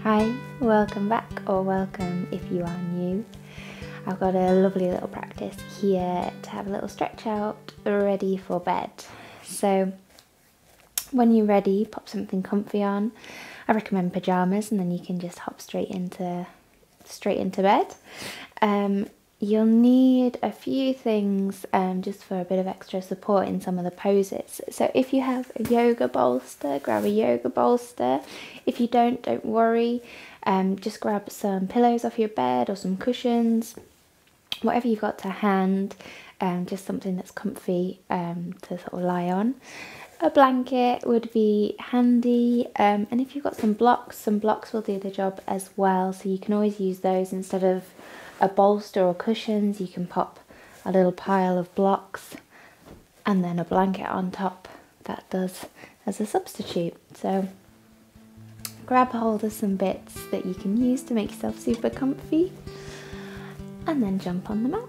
Hi, welcome back, or welcome if you are new. I've got a lovely little practice here to have a little stretch out ready for bed. So when you're ready, pop something comfy on. I recommend pajamas, and then you can just hop straight into bed. You'll need a few things just for a bit of extra support in some of the poses. So if you have a yoga bolster, grab a yoga bolster. If you don't worry. Just grab some pillows off your bed or some cushions, whatever you've got to hand, just something that's comfy to sort of lie on. A blanket would be handy, and if you've got some blocks will do the job as well, so you can always use those instead of a bolster or cushions. You can pop a little pile of blocks and then a blanket on top. That does as a substitute. So grab hold of some bits that you can use to make yourself super comfy, and then jump on the mat.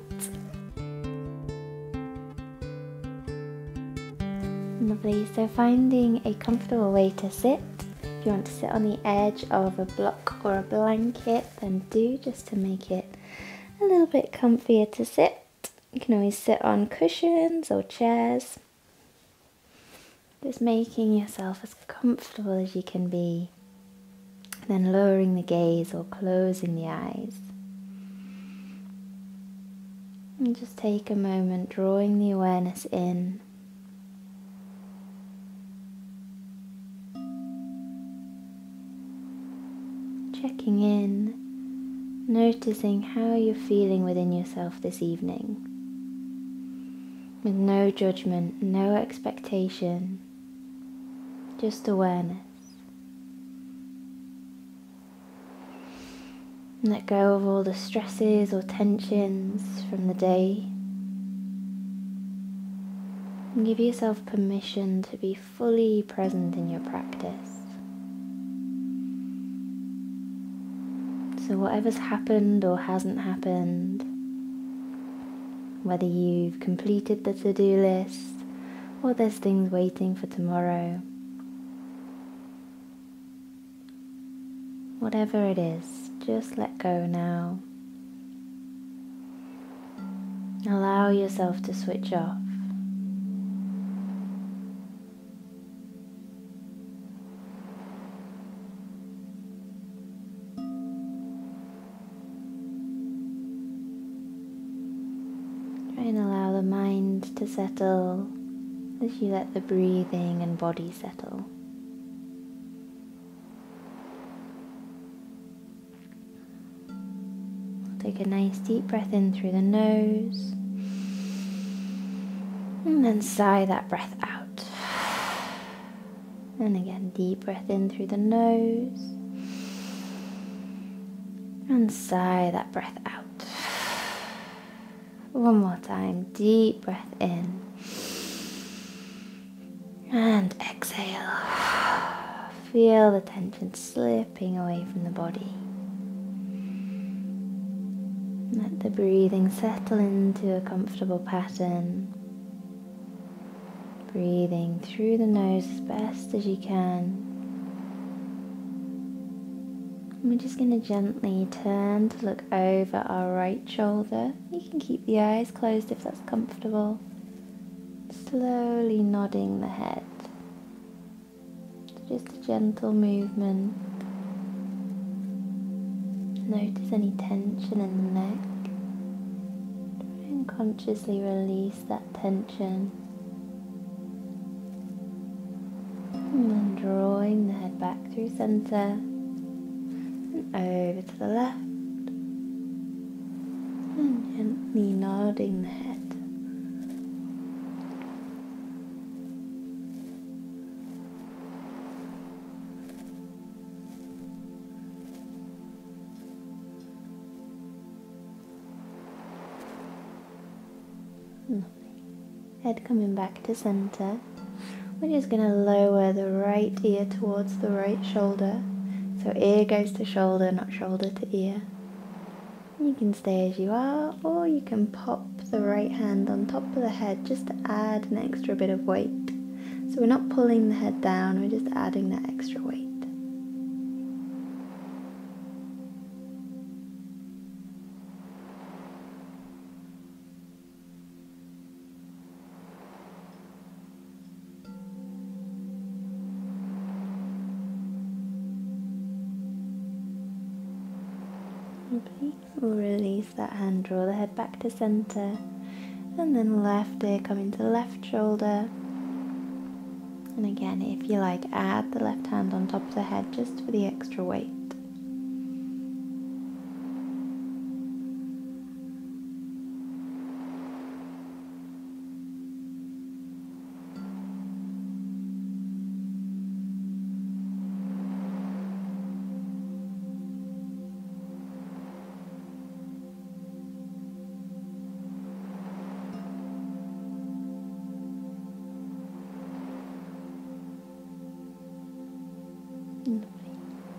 Lovely, so finding a comfortable way to sit. If you want to sit on the edge of a block or a blanket, then do, just to make it a little bit comfier to sit. You can always sit on cushions or chairs. Just making yourself as comfortable as you can be. Then lowering the gaze or closing the eyes. And just take a moment drawing the awareness in. Checking in, noticing how you're feeling within yourself this evening. With no judgment, no expectation, just awareness. Let go of all the stresses or tensions from the day. And give yourself permission to be fully present in your practice. So whatever's happened or hasn't happened, whether you've completed the to-do list or there's things waiting for tomorrow, whatever it is, just let go now. Allow yourself to switch off. Try and allow the mind to settle as you let the breathing and body settle. Take a nice deep breath in through the nose, and then sigh that breath out. And again, deep breath in through the nose, and sigh that breath out. One more time, deep breath in, and exhale. Feel the tension slipping away from the body. Let the breathing settle into a comfortable pattern. Breathing through the nose as best as you can. And we're just going to gently turn to look over our right shoulder. You can keep the eyes closed if that's comfortable. Slowly nodding the head. It's just a gentle movement. Notice any tension in the neck. Try and consciously release that tension. And then drawing the head back through center and over to the left. And gently nodding the head. Lovely. Head coming back to center. We're just going to lower the right ear towards the right shoulder. So ear goes to shoulder, not shoulder to ear. You can stay as you are, or you can pop the right hand on top of the head just to add an extra bit of weight. So we're not pulling the head down, we're just adding that extra weight. Lovely. Release that hand, draw the head back to center, and then left ear coming to left shoulder. And again, if you like, add the left hand on top of the head just for the extra weight.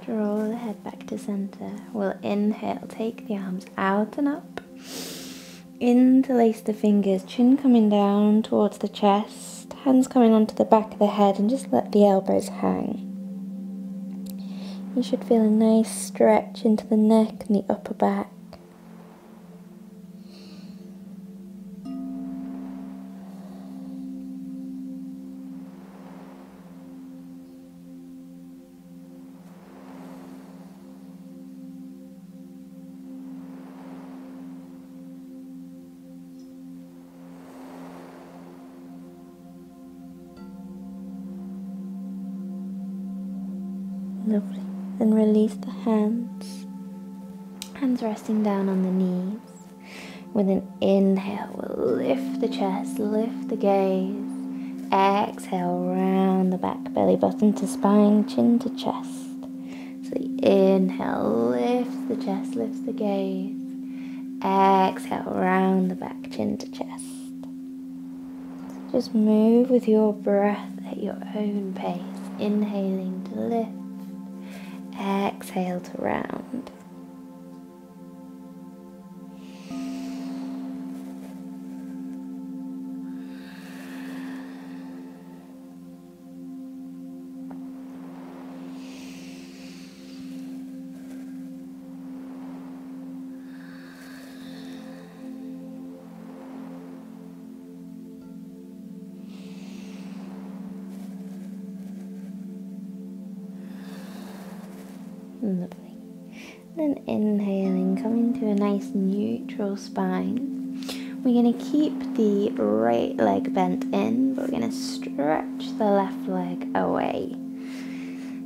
Draw the head back to center. We'll inhale, take the arms out and up. Interlace the fingers, chin coming down towards the chest, hands coming onto the back of the head, and just let the elbows hang. You should feel a nice stretch into the neck and the upper back. Lovely. Then release the hands. Hands resting down on the knees. With an inhale, we'll lift the chest, lift the gaze. Exhale, round the back, belly button to spine, chin to chest. So the inhale, lift the chest, lift the gaze. Exhale, round the back, chin to chest. Just move with your breath at your own pace. Inhaling to lift. Exhale to round. Lovely. Then inhaling, coming to a nice neutral spine. We're going to keep the right leg bent in, but we're going to stretch the left leg away.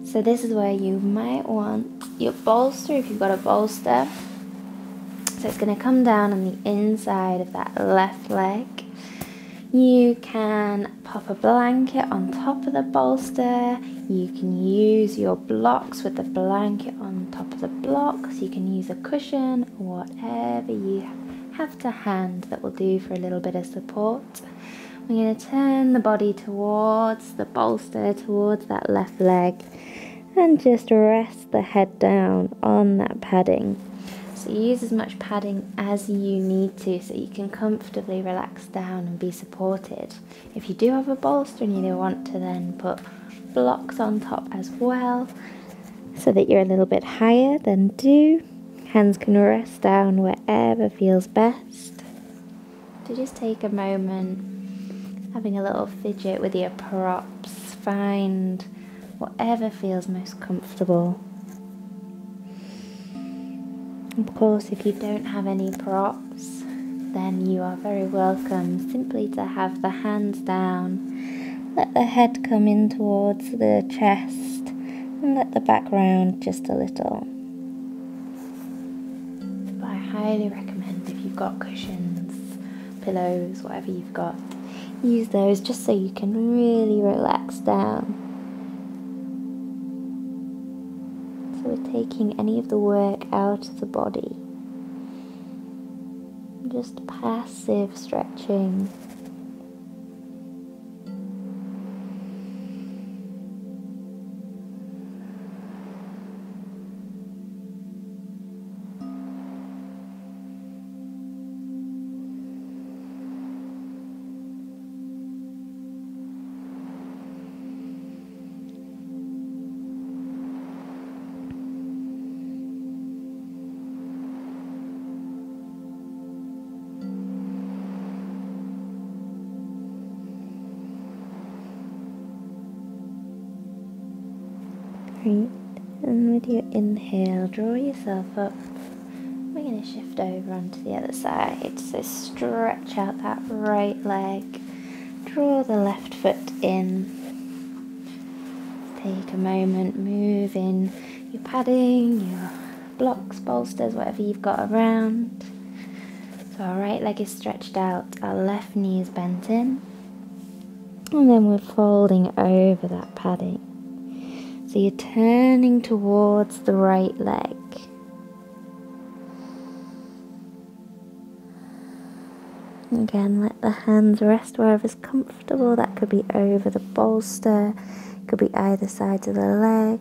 So this is where you might want your bolster, if you've got a bolster. So it's going to come down on the inside of that left leg. You can pop a blanket on top of the bolster. You can use your blocks with the blanket on top of the blocks. You can use a cushion or whatever you have to hand that will do for a little bit of support. We're going to turn the body towards the bolster, towards that left leg, and just rest the head down on that padding. So use as much padding as you need to so you can comfortably relax down and be supported. If you do have a bolster and you want to then put blocks on top as well so that you're a little bit higher, then do. Hands can rest down wherever feels best. So just take a moment, having a little fidget with your props. Find whatever feels most comfortable. Of course, if you don't have any props, then you are very welcome simply to have the hands down. Let the head come in towards the chest and let the back round just a little. But I highly recommend, if you've got cushions, pillows, whatever you've got, use those just so you can really relax down. So we're taking any of the work out of the body. Just passive stretching. Great. And with your inhale, draw yourself up we're going to shift over onto the other side. So stretch out that right leg, draw the left foot in. Take a moment, move in your padding, your blocks, bolsters, whatever you've got around. So our right leg is stretched out, our left knee is bent in, and then we're folding over that padding. So you're turning towards the right leg. Again, let the hands rest wherever's comfortable. That could be over the bolster, could be either side of the leg.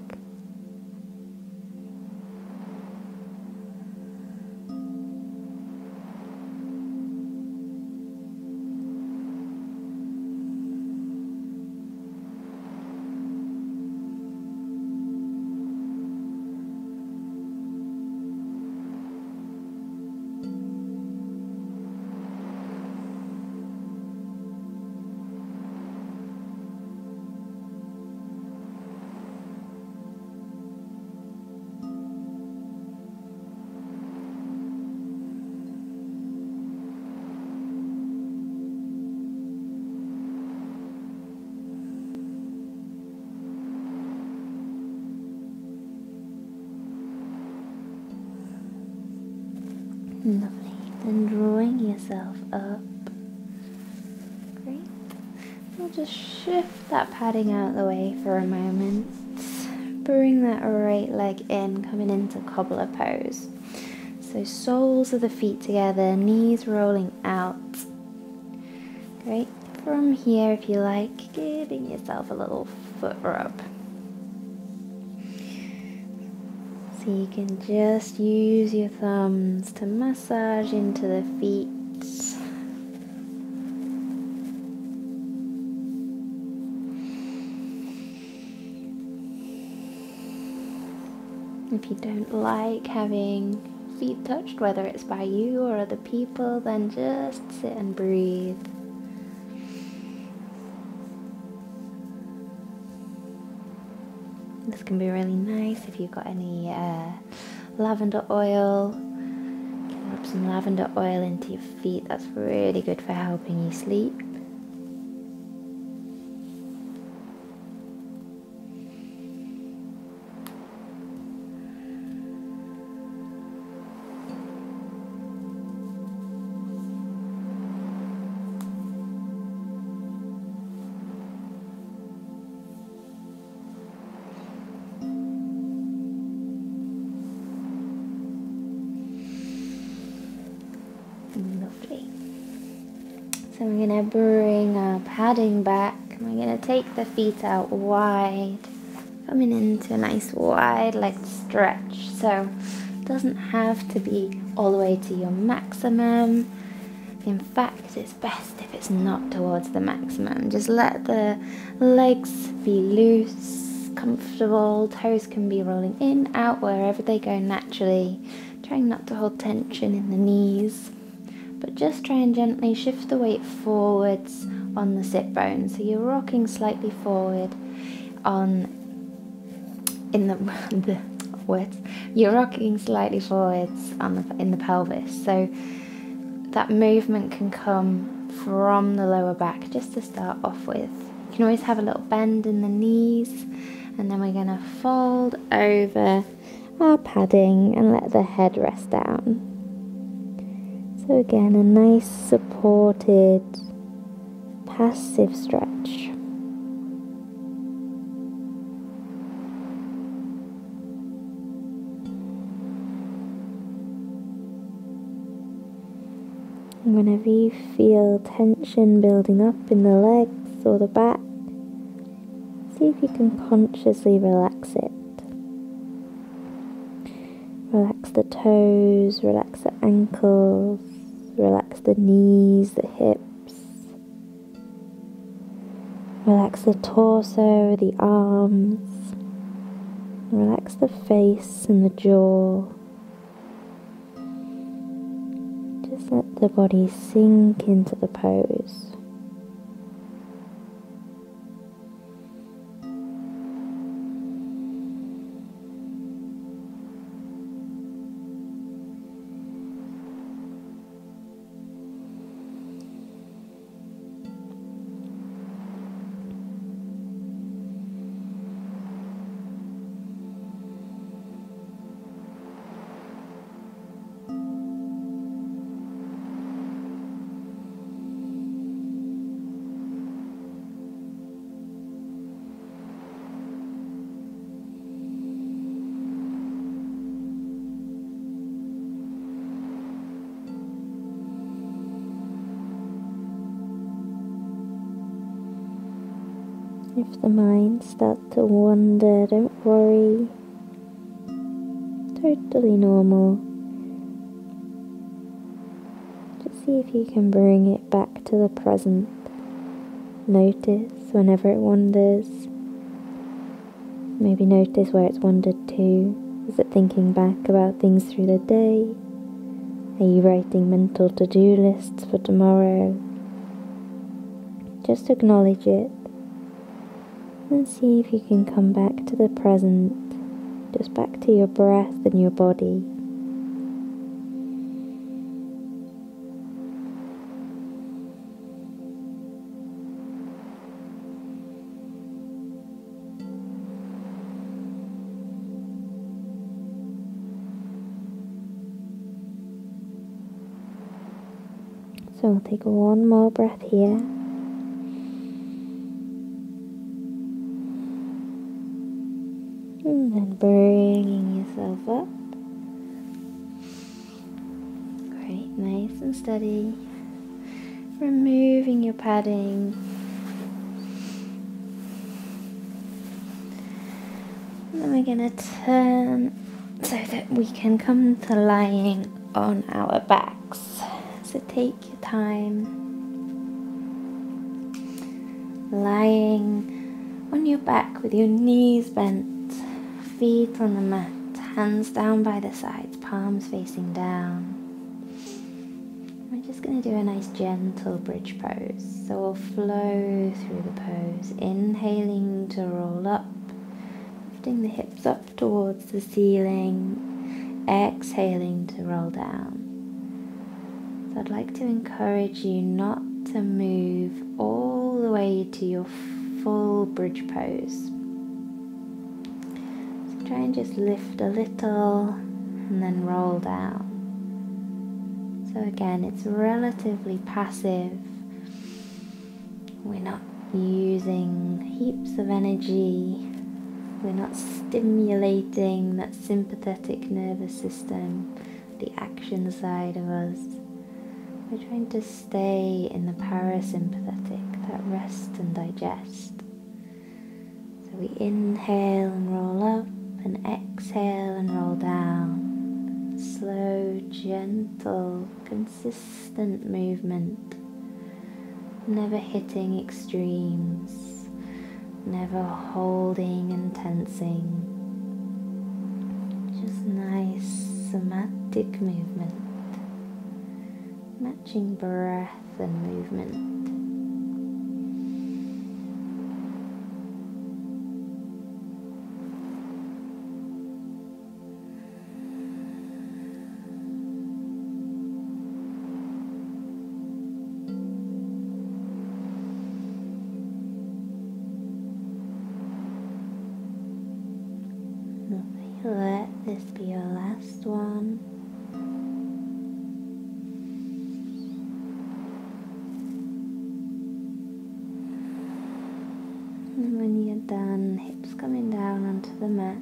Lovely. Then drawing yourself up. Great. We'll just shift that padding out of the way for a moment. Bring that right leg in, coming into Cobbler Pose. So soles of the feet together, knees rolling out. Great. From here, if you like, giving yourself a little foot rub. So you can just use your thumbs to massage into the feet. If you don't like having feet touched, whether it's by you or other people, then just sit and breathe. This can be really nice if you've got any lavender oil. You can rub some lavender oil into your feet. That's really good for helping you sleep. Lovely. So we're going to bring our padding back. We're going to take the feet out wide, coming into a nice wide leg stretch. So it doesn't have to be all the way to your maximum. In fact, it's best if it's not towards the maximum. Just let the legs be loose, comfortable. Toes can be rolling in, out, wherever they go naturally. Trying not to hold tension in the knees. But just try and gently shift the weight forwards on the sit bone. So you're rocking slightly forward you're rocking slightly forwards in the pelvis. So that movement can come from the lower back just to start off with. You can always have a little bend in the knees, and then we're going to fold over our padding and let the head rest down. So again, a nice supported, passive stretch. And whenever you feel tension building up in the legs or the back, see if you can consciously relax it. Relax the toes, relax the ankles, relax the knees, the hips. Relax the torso, the arms. Relax the face and the jaw. Just let the body sink into the pose. If the mind starts to wander, don't worry. Totally normal. Just see if you can bring it back to the present. Notice whenever it wanders. Maybe notice where it's wandered to. Is it thinking back about things through the day? Are you writing mental to-do lists for tomorrow? Just acknowledge it and see if you can come back to the present, just back to your breath and your body. So we'll take one more breath here. And then bringing yourself up. Great, nice and steady. Removing your padding. And then we're going to turn so that we can come to lying on our backs. So take your time. Lying on your back with your knees bent, feet on the mat, hands down by the sides, palms facing down. We're just going to do a nice gentle bridge pose. So we'll flow through the pose, inhaling to roll up, lifting the hips up towards the ceiling, exhaling to roll down. So I'd like to encourage you not to move all the way to your full bridge pose. So try and just lift a little and then roll down. So again, it's relatively passive. We're not using heaps of energy. We're not stimulating that sympathetic nervous system, the action side of us. We're trying to stay in the parasympathetic, that rest and digest. So we inhale and roll up, and exhale and roll down. Slow, gentle, consistent movement. Never hitting extremes. Never holding and tensing. Just nice, somatic movement. Matching breath and movement. Let this be your last one. And when you're done, hips coming down onto the mat.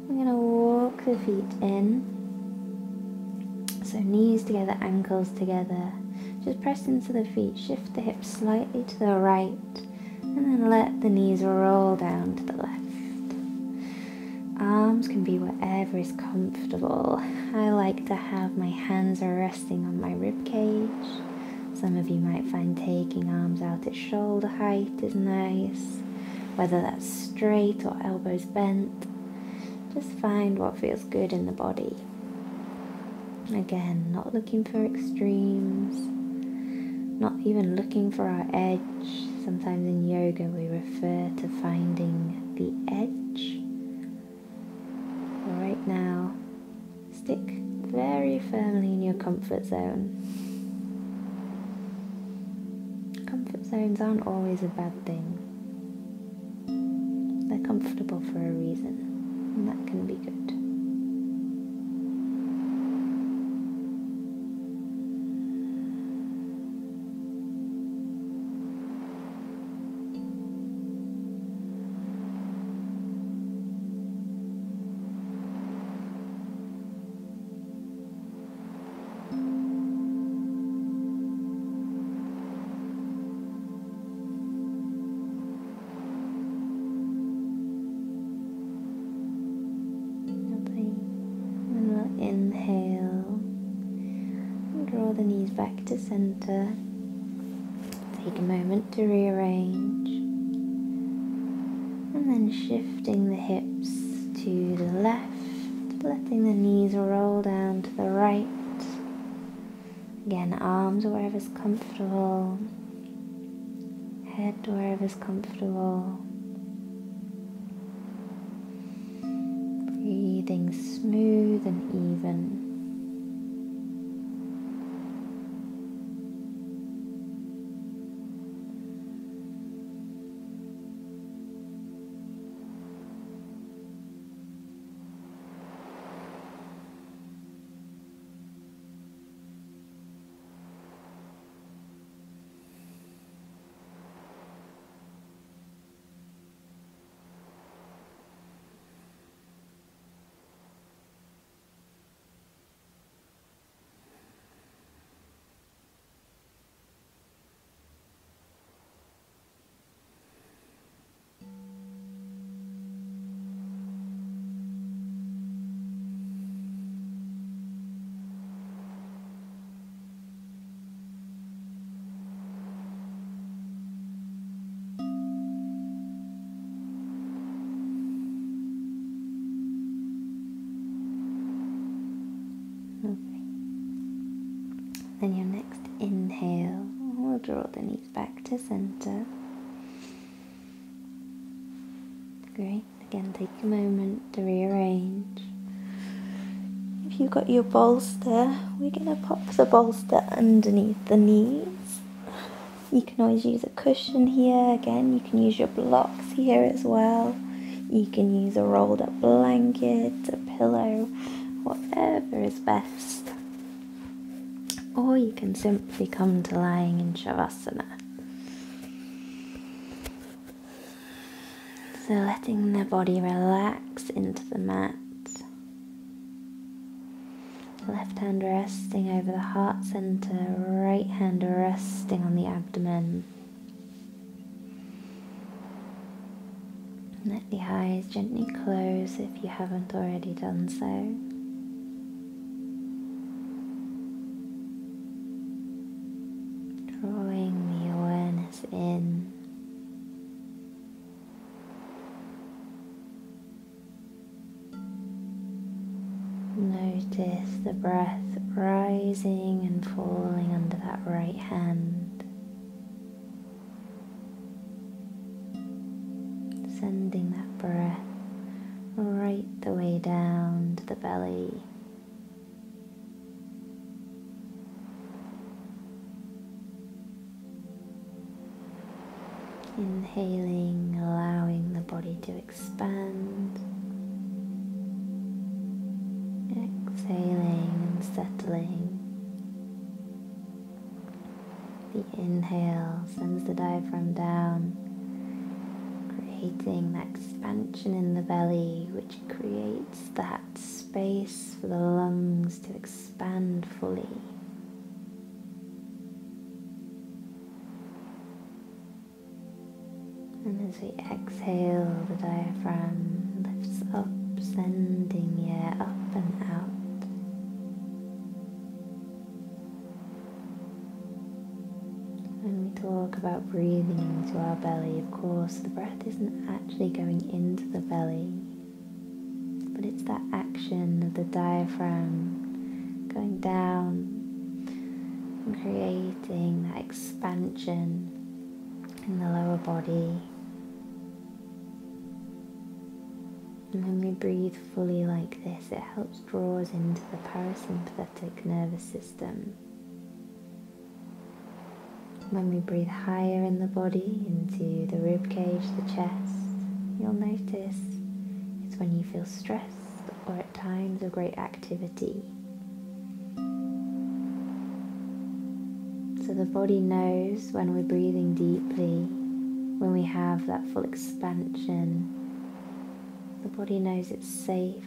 We're going to walk the feet in. So knees together, ankles together. Just press into the feet, shift the hips slightly to the right, and then let the knees roll down to the left. Arms can be wherever is comfortable. I like to have my hands resting on my rib cage. Some of you might find taking arms out at shoulder height is nice, whether that's straight or elbows bent. Just find what feels good in the body. Again, not looking for extremes, not even looking for our edge. Sometimes in yoga we refer to finding the edge. Right now, stick very firmly in your comfort zone. Comfort zones aren't always a bad thing. They're comfortable for a reason, and that can be good. inhale. Draw the knees back to center. Take a moment to rearrange. And then shifting the hips to the left, letting the knees roll down to the right. Again, arms wherever's comfortable, head wherever's comfortable. Breathing smooth and even. Then your next inhale, we'll draw the knees back to center. Great. Again, take a moment to rearrange. If you've got your bolster, we're going to pop the bolster underneath the knees. You can always use a cushion here. Again, you can use your blocks here as well. You can use a rolled up blanket, a pillow, whatever is best. Or you can simply come to lying in Shavasana. So letting the body relax into the mat. Left hand resting over the heart center, right hand resting on the abdomen. Let the eyes gently close if you haven't already done so. Drawing the awareness in. Notice the breath rising and falling under that right hand. Sending that breath right the way down to the belly. Inhaling, allowing the body to expand. Exhaling and settling. The inhale sends the diaphragm down, creating that expansion in the belly, which creates that space for the lungs to expand fully. And as we exhale, the diaphragm lifts up, sending the air up and out. When we talk about breathing into our belly, of course, the breath isn't actually going into the belly, but it's that action of the diaphragm going down and creating that expansion in the lower body. And when we breathe fully like this, it helps draw us into the parasympathetic nervous system. When we breathe higher in the body, into the rib cage, the chest, you'll notice it's when you feel stressed or at times of great activity. So the body knows when we're breathing deeply, when we have that full expansion. The body knows it's safe,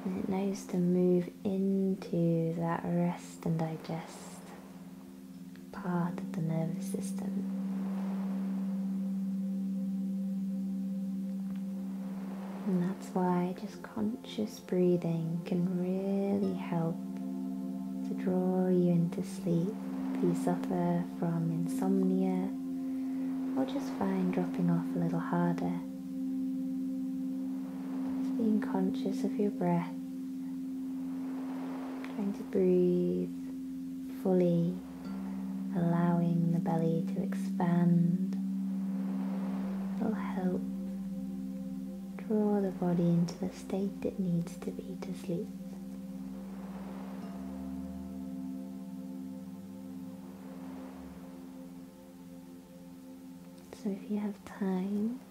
and it knows to move into that rest and digest part of the nervous system. And that's why just conscious breathing can really help to draw you into sleep if you suffer from insomnia or just find dropping off a little harder. Just being conscious of your breath, trying to breathe fully, allowing the belly to expand will help draw the body into the state it needs to be to sleep. So if you have time,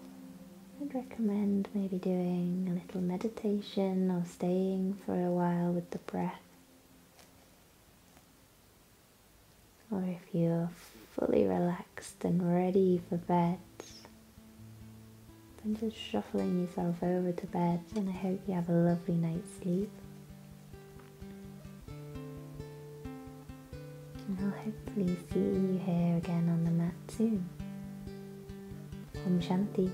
I'd recommend maybe doing a little meditation or staying for a while with the breath. Or if you're fully relaxed and ready for bed, then just shuffling yourself over to bed, and I hope you have a lovely night's sleep. And I'll hopefully see you here again on the mat soon. Om Shanti.